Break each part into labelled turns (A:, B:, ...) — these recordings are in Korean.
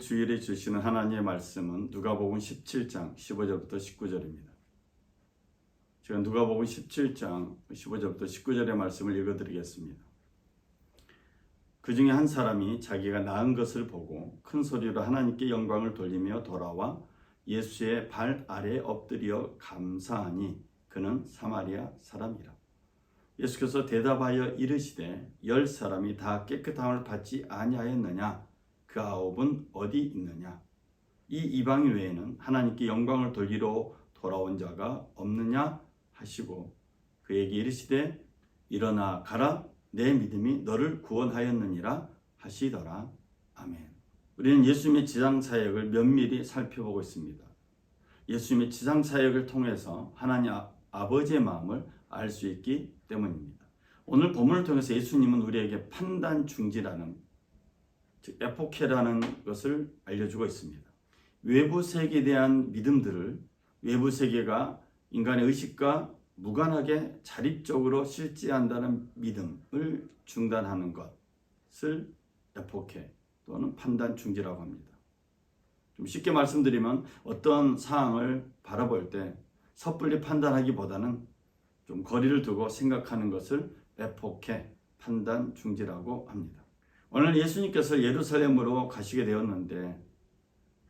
A: 주일에 주시는 하나님의 말씀은 누가복음 17장 15절부터 19절입니다. 제가 누가복음 17장 15절부터 19절의 말씀을 읽어드리겠습니다. 그 중에 한 사람이 자기가 낳은 것을 보고 큰 소리로 하나님께 영광을 돌리며 돌아와 예수의 발 아래에 엎드려 감사하니 그는 사마리아 사람이라. 예수께서 대답하여 이르시되 10사람이 다 깨끗함을 받지 아니하였느냐? 그 9은 어디 있느냐? 이 이방인 외에는 하나님께 영광을 돌리러 돌아온 자가 없느냐? 하시고 그에게 이르시되 일어나 가라, 내 믿음이 너를 구원하였느니라 하시더라. 아멘. 우리는 예수님의 지상사역을 면밀히 살펴보고 있습니다. 예수님의 지상사역을 통해서 하나님 아버지의 마음을 알 수 있기 때문입니다. 오늘 본문을 통해서 예수님은 우리에게 판단 중지라는, 즉 에포케라는 것을 알려주고 있습니다. 외부 세계에 대한 믿음들을 외부 세계가 인간의 의식과 무관하게 자립적으로 실제한다는 믿음을 중단하는 것을 에포케 또는 판단 중지라고 합니다. 좀 쉽게 말씀드리면 어떤 사항을 바라볼 때 섣불리 판단하기보다는 좀 거리를 두고 생각하는 것을 에포케, 판단 중지라고 합니다. 오늘 예수님께서 예루살렘으로 가시게 되었는데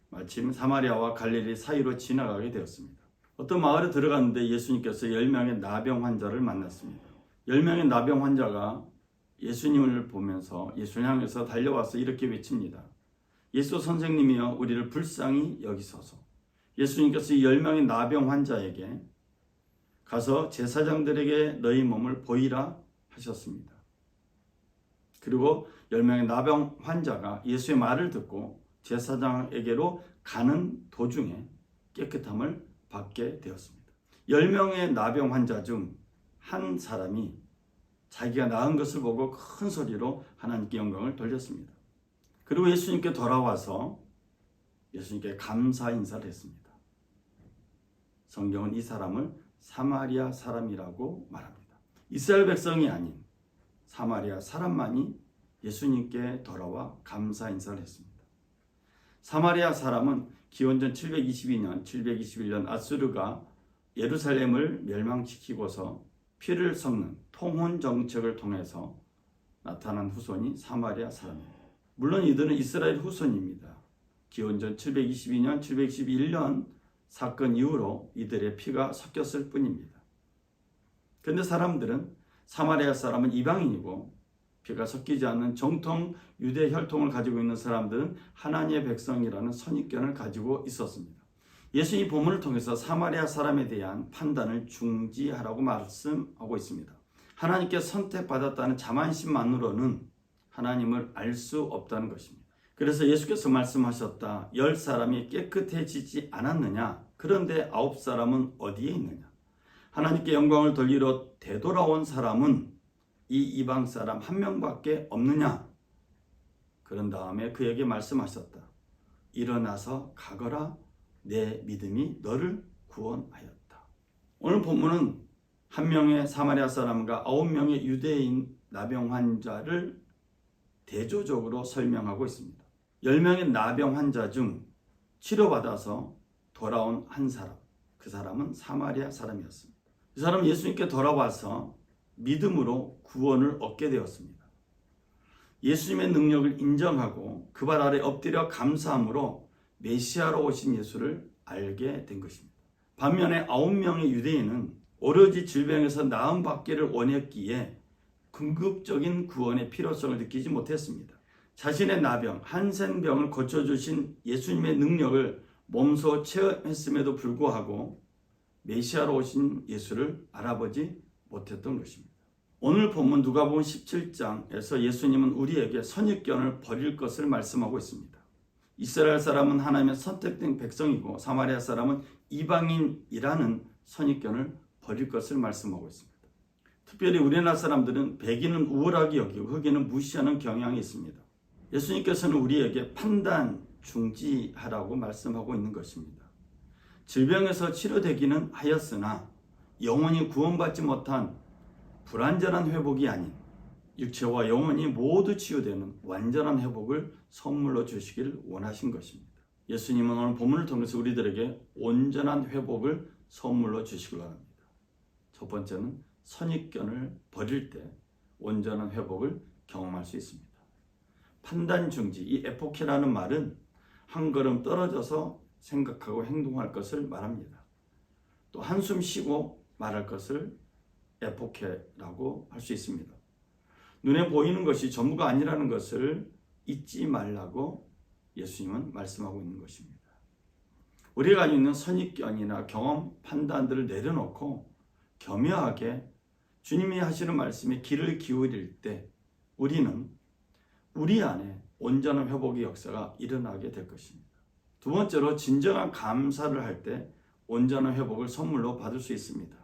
A: 마침 사마리아와 갈릴리 사이로 지나가게 되었습니다. 어떤 마을에 들어갔는데 예수님께서 10명의 나병 환자를 만났습니다. 10명의 나병 환자가 예수님을 보면서 예수를 향해서 달려와서 이렇게 외칩니다. 예수 선생님이여 우리를 불쌍히 여기소서. 예수님께서 이 10명의 나병 환자에게 가서 제사장들에게 너희 몸을 보이라 하셨습니다. 그리고 10명의 나병 환자가 예수의 말을 듣고 제사장에게로 가는 도중에 깨끗함을 받게 되었습니다. 10명의 나병 환자 중 한 사람이 자기가 낳은 것을 보고 큰 소리로 하나님께 영광을 돌렸습니다. 그리고 예수님께 돌아와서 예수님께 감사 인사를 했습니다. 성경은 이 사람을 사마리아 사람이라고 말합니다. 이스라엘 백성이 아닌 사마리아 사람만이 예수님께 돌아와 감사 인사를 했습니다. 사마리아 사람은 기원전 722년, 721년 아수르가 예루살렘을 멸망시키고서 피를 섞는 통혼 정책을 통해서 나타난 후손이 사마리아 사람입니다. 물론 이들은 이스라엘 후손입니다. 기원전 722년, 721년 사건 이후로 이들의 피가 섞였을 뿐입니다. 그런데 사람들은 사마리아 사람은 이방인이고 피가 섞이지 않는 정통 유대 혈통을 가지고 있는 사람들은 하나님의 백성이라는 선입견을 가지고 있었습니다. 예수님 본문을 통해서 사마리아 사람에 대한 판단을 중지하라고 말씀하고 있습니다. 하나님께 선택받았다는 자만심만으로는 하나님을 알 수 없다는 것입니다. 그래서 예수께서 말씀하셨다. 10사람이 깨끗해지지 않았느냐? 그런데 9사람은 어디에 있느냐? 하나님께 영광을 돌리러 되돌아온 사람은 이 이방 사람 한 명밖에 없느냐? 그런 다음에 그에게 말씀하셨다. 일어나서 가거라. 내 믿음이 너를 구원하였다. 오늘 본문은 한 명의 사마리아 사람과 9명의 유대인 나병 환자를 대조적으로 설명하고 있습니다. 10명의 나병 환자 중 치료받아서 돌아온 한 사람, 그 사람은 사마리아 사람이었습니다. 이 사람은 예수님께 돌아와서 믿음으로 구원을 얻게 되었습니다. 예수님의 능력을 인정하고 그 발 아래 엎드려 감사함으로 메시아로 오신 예수를 알게 된 것입니다. 반면에 9명의 유대인은 오로지 질병에서 나음 받기를 원했기에 궁극적인 구원의 필요성을 느끼지 못했습니다. 자신의 나병, 한센병을 고쳐주신 예수님의 능력을 몸소 체험했음에도 불구하고 메시아로 오신 예수를 알아보지 못했던 것입니다. 오늘 본문 누가복음 17장에서 예수님은 우리에게 선입견을 버릴 것을 말씀하고 있습니다. 이스라엘 사람은 하나님의 선택된 백성이고 사마리아 사람은 이방인이라는 선입견을 버릴 것을 말씀하고 있습니다. 특별히 우리나라 사람들은 백인은 우월하게 여기고 흑인은 무시하는 경향이 있습니다. 예수님께서는 우리에게 판단 중지하라고 말씀하고 있는 것입니다. 질병에서 치료되기는 하였으나 영원히 구원받지 못한 불완전한 회복이 아닌 육체와 영혼이 모두 치유되는 완전한 회복을 선물로 주시길 원하신 것입니다. 예수님은 오늘 본문을 통해서 우리들에게 온전한 회복을 선물로 주시길 원합니다. 첫 번째는 선입견을 버릴 때 온전한 회복을 경험할 수 있습니다. 판단 중지, 이 에포케라는 말은 한 걸음 떨어져서 생각하고 행동할 것을 말합니다. 또 한숨 쉬고 말할 것을 에포케라고 할 수 있습니다. 눈에 보이는 것이 전부가 아니라는 것을 잊지 말라고 예수님은 말씀하고 있는 것입니다. 우리가 가지고 있는 선입견이나 경험, 판단들을 내려놓고 겸허하게 주님이 하시는 말씀에 귀를 기울일 때 우리는 우리 안에 온전한 회복의 역사가 일어나게 될 것입니다. 두 번째로 진정한 감사를 할 때 온전한 회복을 선물로 받을 수 있습니다.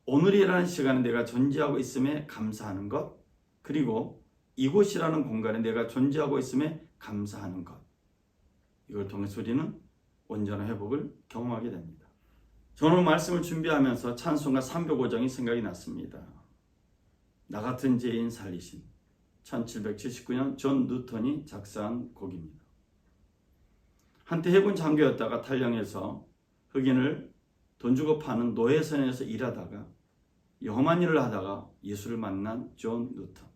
A: 오늘이라는 시간에 내가 존재하고 있음에 감사하는 것, 그리고 이곳이라는 공간에 내가 존재하고 있음에 감사하는 것, 이걸 통해서 우리는 온전한 회복을 경험하게 됩니다. 저는 말씀을 준비하면서 찬송가 305장이 생각이 났습니다. 나 같은 죄인 살리신 1779년 존 누턴이 작사한 곡입니다. 한때 해군 장교였다가 탈영해서 흑인을 돈 주고 파는 노예선에서 일하다가 험한 일을 하다가 예수를 만난 존 누턴.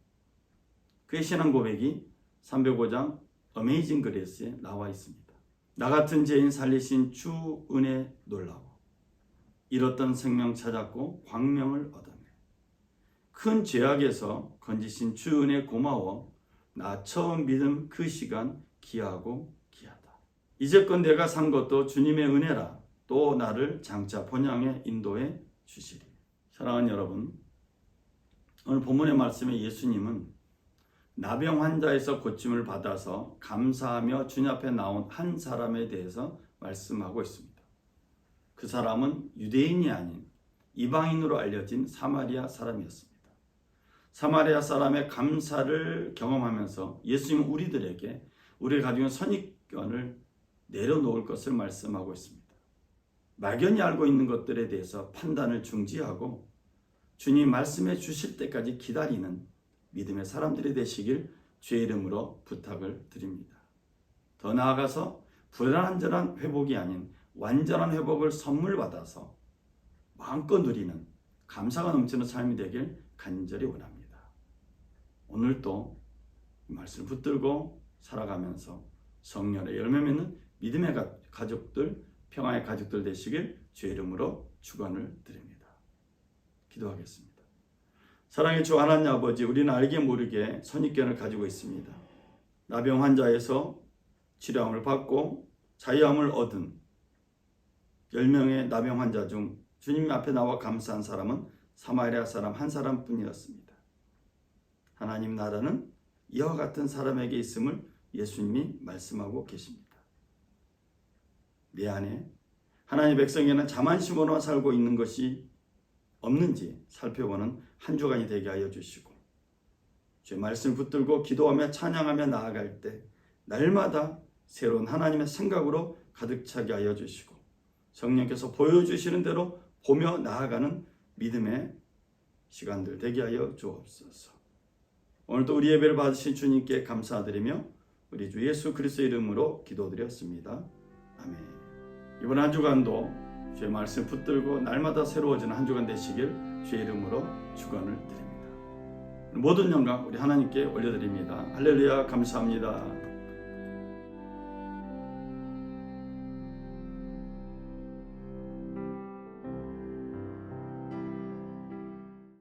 A: 그의 신앙 고백이 305장 어메이징 그레이스에 나와 있습니다. 나 같은 죄인 살리신 주 은혜 놀라워 잃었던 생명 찾았고 광명을 얻었네. 큰 죄악에서 건지신 주 은혜 고마워 나 처음 믿음 그 시간 귀하고 귀하다. 이제껏 내가 산 것도 주님의 은혜라 또 나를 장차 본향에 인도해 주시리. 사랑하는 여러분, 오늘 본문의 말씀에 예수님은 나병 환자에서 고침을 받아서 감사하며 주님 앞에 나온 한 사람에 대해서 말씀하고 있습니다. 그 사람은 유대인이 아닌 이방인으로 알려진 사마리아 사람이었습니다. 사마리아 사람의 감사를 경험하면서 예수님은 우리들에게 우리가 가지고 있는 선입견을 내려놓을 것을 말씀하고 있습니다. 막연히 알고 있는 것들에 대해서 판단을 중지하고 주님 말씀해 주실 때까지 기다리는 믿음의 사람들이 되시길 주의 이름으로 부탁을 드립니다. 더 나아가서 불완전한 회복이 아닌 완전한 회복을 선물 받아서 마음껏 누리는 감사가 넘치는 삶이 되길 간절히 원합니다. 오늘도 이 말씀을 붙들고 살아가면서 성령의 열매 맺는 믿음의 가족들, 평화의 가족들 되시길 주의 이름으로 축원을 드립니다. 기도하겠습니다. 사랑의 주 하나님 아버지, 우리는 알게 모르게 선입견을 가지고 있습니다. 나병 환자에서 치료함을 받고 자유함을 얻은 10명의 나병 환자 중 주님 앞에 나와 감사한 사람은 사마리아 사람 한 사람뿐이었습니다. 하나님 나라는 이와 같은 사람에게 있음을 예수님이 말씀하고 계십니다. 내 안에 하나님의 백성에는 자만심으로만 살고 있는 것이 없는지 살펴보는 한 주간이 되게 하여 주시고 주의 말씀 붙들고 기도하며 찬양하며 나아갈 때 날마다 새로운 하나님의 생각으로 가득 차게 하여 주시고 성령께서 보여주시는 대로 보며 나아가는 믿음의 시간들 되게 하여 주옵소서. 오늘도 우리 예배를 받으신 주님께 감사드리며 우리 주 예수 그리스도의 이름으로 기도드렸습니다. 아멘. 이번 한 주간도 주의 말씀 붙들고 날마다 새로워지는 한 주간 되시길 주의 이름으로 축원을 드립니다. 모든 영광 우리 하나님께 올려드립니다. 할렐루야. 감사합니다.